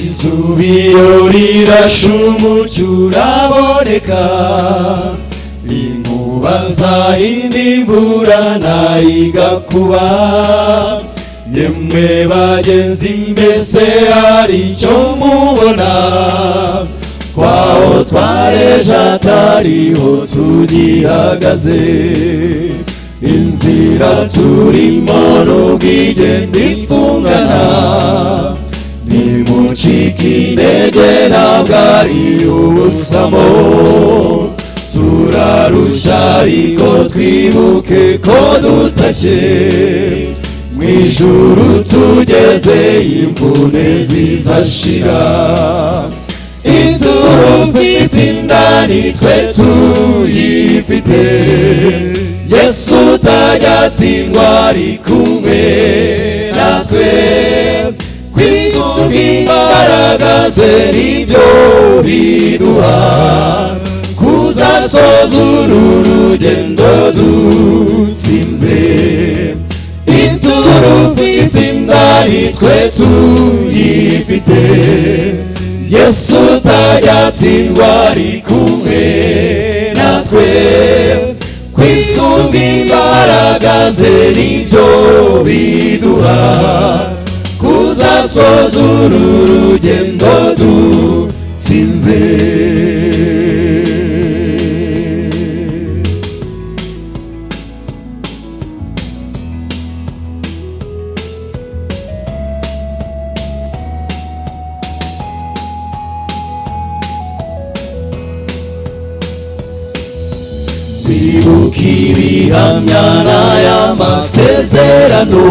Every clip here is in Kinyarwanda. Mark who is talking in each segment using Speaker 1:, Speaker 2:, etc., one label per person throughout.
Speaker 1: izuba iyo rirashe umucyo uraboneka, inkuba zahinda imvura nayo igakuba. Yemwe bagenzi mbese hari icyo mubona, kwaho twareje atariho tugihagaze. Inzira turimo nubwo igenda ifungana, nimucike intege ntabwo ari ubusamo. Turarushya ariko twibuke ko dutashye mw'ijuru tugeze, imvune zizashira. Iturufu itsinda nitwe tuyifite, Yesu utajya atsindwa ari kumwe natwe. Kwisunga imbaraga ze nibyo biduha kuzasoza uru rugendo dutsinze. Iturufu itsinda nitwe tuyifite, Yesu utajya atsindwa ari kumwe natwe. Kwisunga imbaraga ze nibyo biduha kuzasoza uru rugendo dutsinze. Kwibuka ibihamya n'ay'amasezerano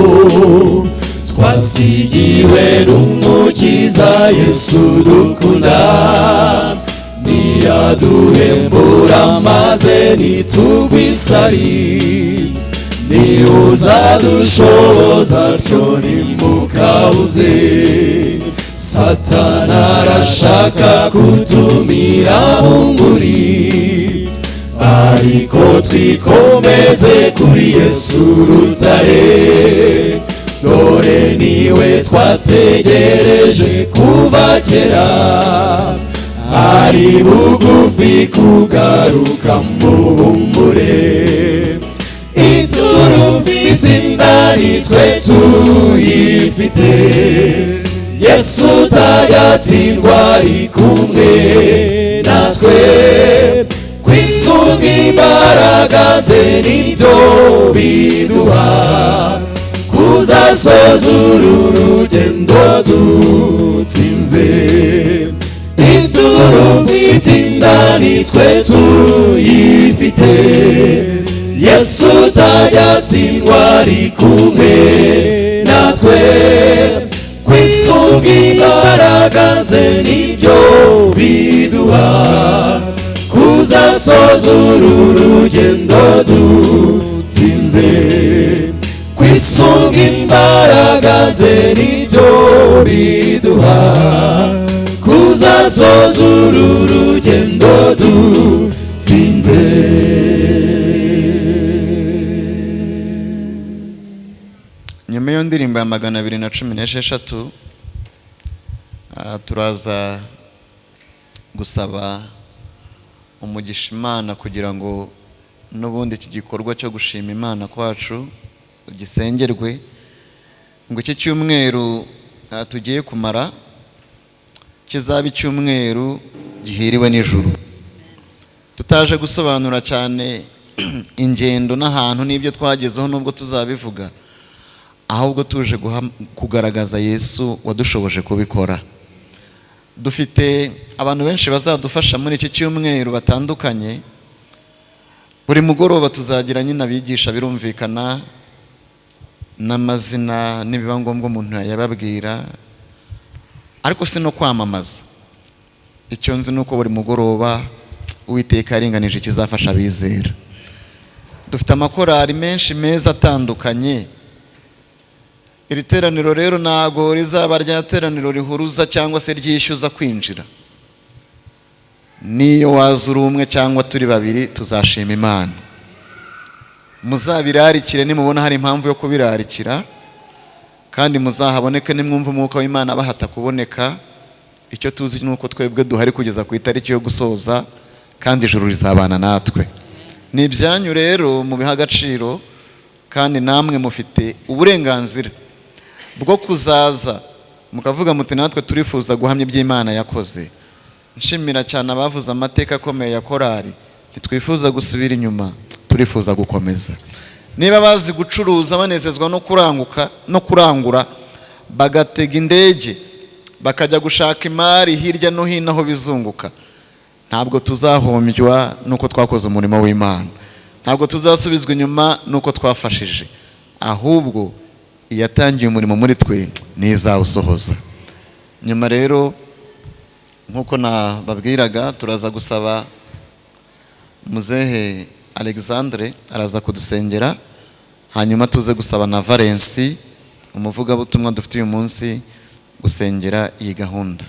Speaker 1: twasigiwe n'umukiza Yesu dukunda. Niyaduhembura maze nitugwa isari, niwe uzadushoboza tyo nimukabuze. Satana arashaka kutumira bunguri, ariko twikomeze kuri Yesu rutare. Dore niwe twategereje kuva kera, ari bugufi kugaruka muhumure. Iturufu itsinda nitwe tuyifite, Yesu utajya atsindwa ari kumwe natwe. Kwisunga imbaraga ze nibyo biduha kuzasoza uru rugendo dutsinze. Iturufu itsinda nitwe tuyifite, Yesu utajya atsindwa ari kumwe natwe. Kwisunga imbaraga ze nibyo biduha kuzasoza uru rugendo dutsinze. Kwisunga imbaraga ze nibyo biduha kuzasoza uru rugendo dutsinze.
Speaker 2: Nyuma y'iyo ndirimbo ya 216 turaza gusaba umugisha Imana kugira ngo n'ubundi iki gikorwa cyo gushima Imana kwacu gisengerwe, ngo iki cyumweru tugiye kumara kizaba icyumweru gihiriwe n'ijuru. Tutaje gusobanura cyane ingendo n'ahantu n'ibyo twagezeho nubwo tuzabivuga, ahubwo tuje kugaragaza Yesu wadushoboje kubikora. Dufite abantu benshi bazadufasha muri iki cyumweru batandukanye. Buri mugoroba tuzagira nyine abigisha birumvikana n'amazina nibiba ngombwa umuntu yababwira, ariko si no kwamamaza. Icyo nzi nuko buri mugoroba Uwiteka yaringanije ikizafasha abizera. Dufite amakorari menshi meza atandukanye. Iri teraniro rero ntago rizaba rya teraniro rihuruza cyangwa se ryishyuza kwinjira. Niyo waza uri umwe cyangwa turi babiri tuzashima Imana. Muzabirarikire nimubona hari impamvu yo kubirarikira, kandi muzahaboneke nimwumva umwuka w'Imana bahata kuboneka, icyo tuzi nuko twebwe duhari kugeza ku itariki yo gusoza kandi ijuru rizabana natwe. Ni ibyanyu rero mu biha agaciro, kandi namwe mufite uburenganzira bwo kuzaza mukavuga muti natwe turifuza guhamya iby'Imana yakoze. Nshimira cyane abavuze amateka akomeye ya korari, ntitwifuza gusubira inyuma, turifuza gukomeza. Niba bazi gucuruza banezezwa no kuranguka no kurangura, bagatega indege bakajya gushaka imari hirya no hino aho bizunguka, ntabwo tuzahombywa nuko twakoze umurimo w'Imana, ntabwo tuzasubizwa inyuma nuko twafashije, ahubwo iyatangiye umurimo muri twe nizawusohoza. Nyuma rero nkuko nababwiraga, turaza gusaba Muzehe Alexandre araza kudusengera, hanyuma tuze gusaba na Valensi umuvugabutumwa dufite uyu munsi gusengera iyi gahunda.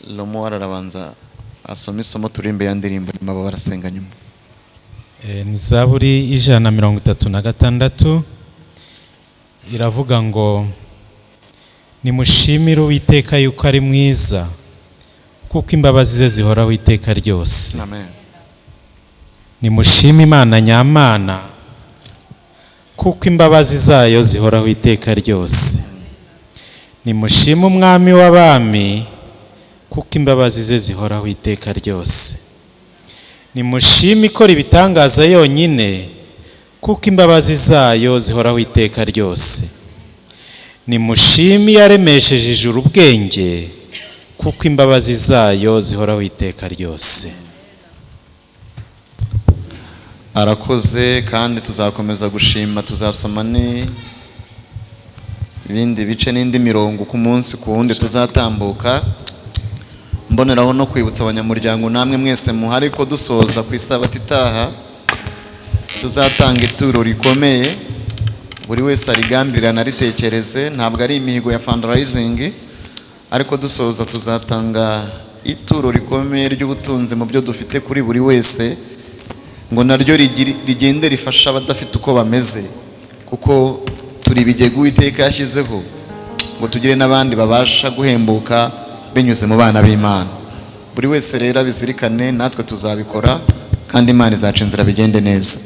Speaker 2: Lomo arabanza asoma isomo turimbe ya ndirimbo, nyuma abo barasenga nyuma.
Speaker 1: Ni Zaburi 136 iravuga ngo nimushimire Uwiteka yuko ari mwiza, kuko imbabazi ze zihoraho iteka ryose.
Speaker 2: Amen.
Speaker 1: Nimushime Imana nyamana, kuko imbabazi zayo zihoraho iteka ryose. Nimushime Umwami w'abami, kuko imbabazi ze zihoraho iteka ryose. Nimushime ikora ibitangaza yonyine, kuko imbabazi zayo zihoraho iteka ryose. Nimushime yaremesheje ijuru ubwenge, kuko imbabazi zayo zihoraho iteka ryose.
Speaker 2: Arakoze, kandi tuzakomeza gushima, tuzasoma ibindi bice n'indi mirongo ku munsi ku wundi tuzatambuka. Mboneraho no kwibutsa abanyamuryango namwe mwese muhari ko dusoza ku isabato itaha tuzatanga ituro rikomeye, buri wese arigambirira naritekereze, ntabwo ari imihigo ya fundraising, ariko dusoza tuzatanga ituro rikomeye ry'ubutunzi mu byo dufite kuri buri wese, ngo naryo rigende rifasha abadafite uko bameze, kuko turi ibigega Uwiteka yashyizeho ngo tugire n'abandi babasha guhembuka binyuze mu bana b'Imana. Buri wese rero abizirikane, natwe tuzabikora kandi Imana izaca inzira bigende neza.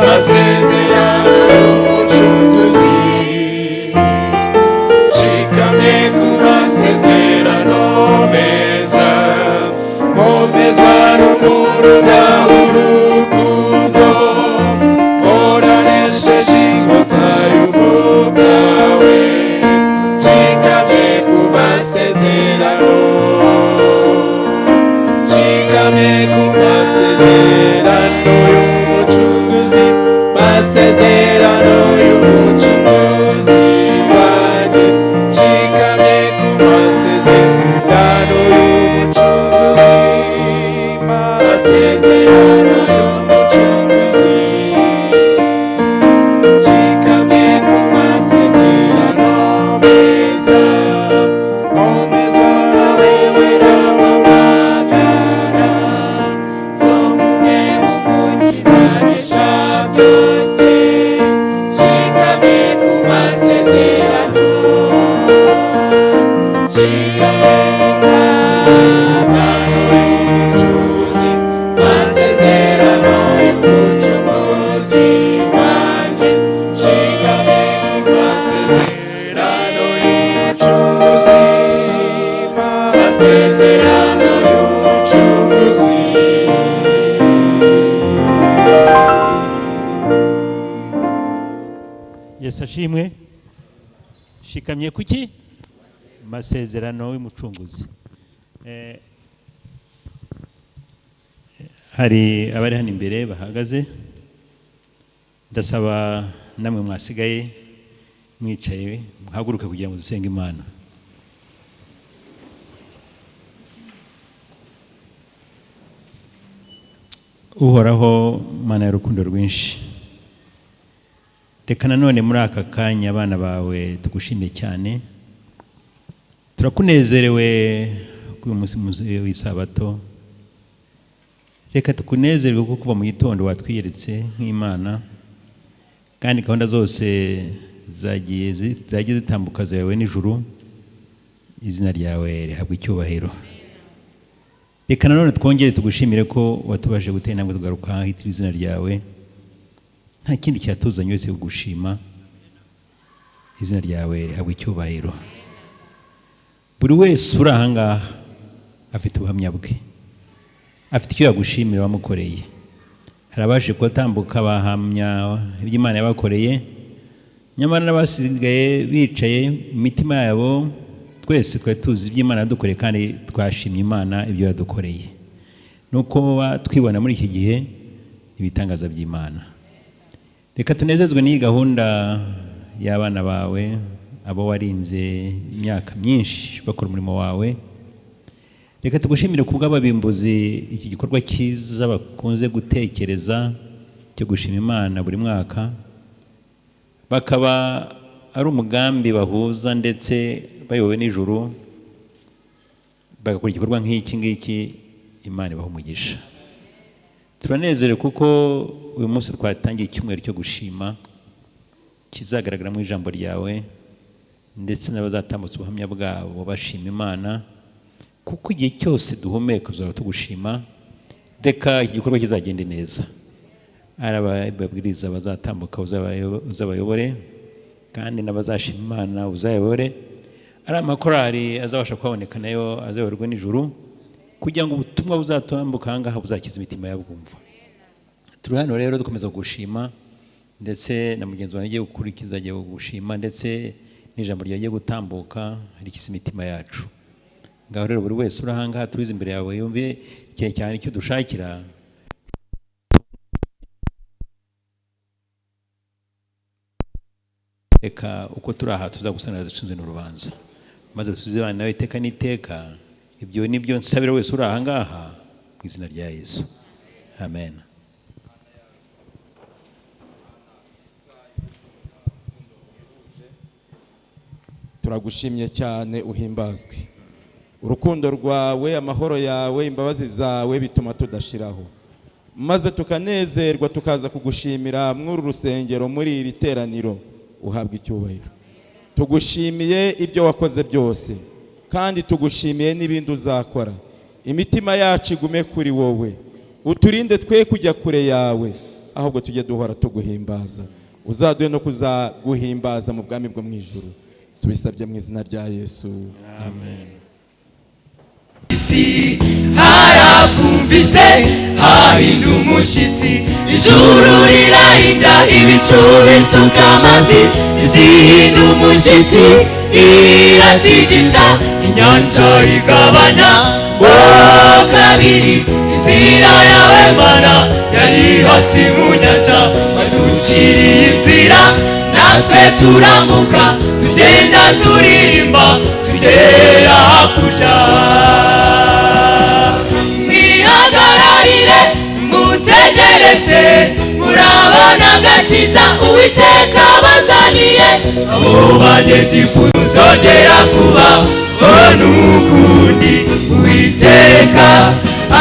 Speaker 3: Masezerano y'umucunguzi
Speaker 1: masezerano y'umucunguzi wanjye, nshikamye ku masezerano y'umucunguzi, masezerano y'umucunguzi, nshikamye ku masezerano meza, komezwa nawe wera amagara, ngo ngume mu mukiza nesha byose, nshikamye ku masezerano, nshikamye ku masezerano y'umucunguzi, masezerano y'umucunguzi wanjye, nshikamye ku masezerano y'umucunguzi, masezerano y'umucunguzi.
Speaker 3: Yesu ashimwe. Shikamye kuki? Masezerano y'umucunguzi. Hari abari hano imbere bahagaze, ndasaba namwe mwasigaye mwicaye muhaguruke kugira ngo dusenge Imana. Uhoraho Mana y'urukundo rwinshi, reka nanone muri aka kanya abana bawe tugushimiye cyane, turakunezerewe kuri uyu munsi w'isabato. Reka tukunezerwe kuko kuva mu gitondo watwiyeretse nk'Imana, kandi gahunda zose zagiye zitambuka zawe n'ijuru, izina ryawe rihabwa icyubahiro. Reka nanone twongere tugushimire ko watubashije gutera intambwe tugaruka ahitira izina ryawe, nta kindi cyatuzanye wese kugushima, izina ryawe rihabwa icyubahiro. Buri wese uri aha ngaha afite ubuhamya bwe, afite icyo yagushimira wamukoreye. Hari abashije kutambuka bahamya iby'Imana yabakoreye, nyamara n'abasigaye bicaye mu mitima yabo, twese twari tuzi iby'Imana yadukoreye kandi twashimye Imana ibyo yadukoreye. Nuko twibona muri iki gihe ibitangaza by'Imana. Reka tunezezwe n'iyi gahunda y'abana bawe, abo warinze imyaka myinshi bakora umurimo wawe. Reka tugushimire kubw'ababimbuzi iki gikorwa cyiza bakunze gutekereza cyo gushima Imana buri mwaka, bakaba ari umugambi bahuza ndetse bayobowe n'ijuru, bagakora igikorwa nk'iki ngiki. Imana ibaha umugisha. Turanezerewe kuko uyu munsi twatangiye icyumweru cyo gushima kizagaragara mu ijambo ryawe, ndetse n'abazatambutsa ubuhamya bwabo bashima Imana, kuko igihe cyose duhumeka tuzaba tugushima. Reka iki gikorwa kizagende neza, ari ababwiriza bazatambuka uzabayobore, kandi n'abazashima Imana uzayobore, ari amakorali azabasha kuboneka nayo azayoborwe n'ijuru, kugira ngo ubutumwa buzatambuka aha ngaha buzakiza imitima y'abumva. Turi hano rero dukomeza gushima, ndetse na mugenzi wanjye agiye gukurikiza agiye gushima, ndetse n'ijambo ryagiye gutambuka rikiza imitima yacu. Ngaho rero buri wese uri aha ngaha turize imbere yawe yumve cyane icyo dushakira. Reka uko turi aha tuzagusanira dushinze n'urubanza, maze tuzibane nawe iteka n'iteka. Ibyo ni byo nsabira wese uri aha ngaha mu izina rya Yesu, amen.
Speaker 4: Turagushimye cyane, uhimbazwe. Urukundo rwawe, amahoro yawe, imbabazi zawe bituma tudashiraho, maze tukanezerwa tukaza kugushimira muri rusengero, muri iri teraniro. Uhabwa icyubahiro. Tugushimiye ibyo wakoze byose, kandi tugushimiye n'ibindi uzakora. Imitima yacu igume kuri wowe, uturinde twe kujya kure yawe, ahubwo tujye duhora tuguhimbaza. Uzaduhe no kuzaguhimbaza mu bwami bwo mu ijuru. Tubisabye mu izina rya Yesu, amen.
Speaker 5: isi harakumvise hahinda umushyitsi, ijuru rirahinda, ibicu bisuka amazi, isi hinda umushyitsi iratigita, inyanja igabanya mo kabiri, inzira yawe Mana yari hasi mu nyanja, yaduciriye inzira natwe turambuka tugenda turirimba tugera hakurya mwihagararire mutegereze murabona agakiza Uwiteka bazaniye abo banyegiputa uzogera kuba nukundi Uwiteka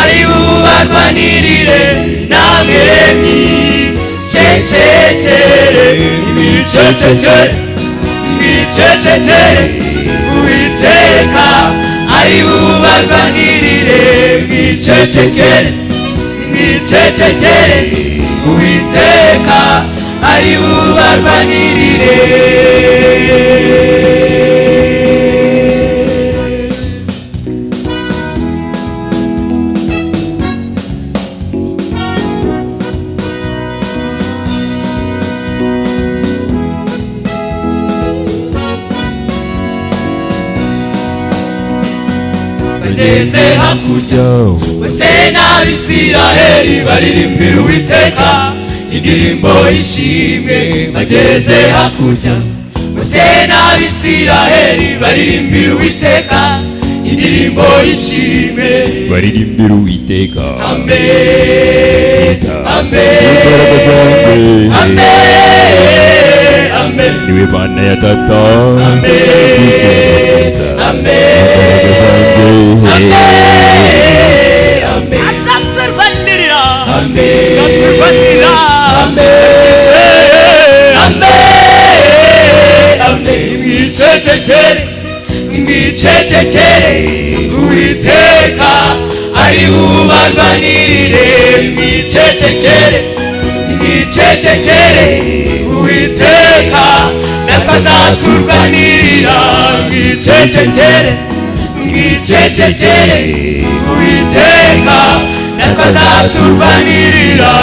Speaker 5: ari bubarwanirire namwe mwicecekere mwicecekere Uwiteka ari bubarwanirire mwicecekere mwicecekere Uwiteka ari bubarwanirire bageze hakurya bose n'Abisiraheli baririmbira Uwiteka indirimbo y'ishimwe bageze hakurya bose n'Abisiraheli baririmbira Uwiteka indirimbo y'ishimwe
Speaker 6: baririmbira Uwiteka
Speaker 5: amen amen amen amen
Speaker 6: niwe Mana ya data
Speaker 5: azaturwanirira azaturwanirira mwicecekere mwicecekere Uwiteka ari bubarwanirire mwicecekere mwicecekere Uwiteka natwe azaturwanirira mwicecekere mwicecekere Uwiteka natwe azaturwanirira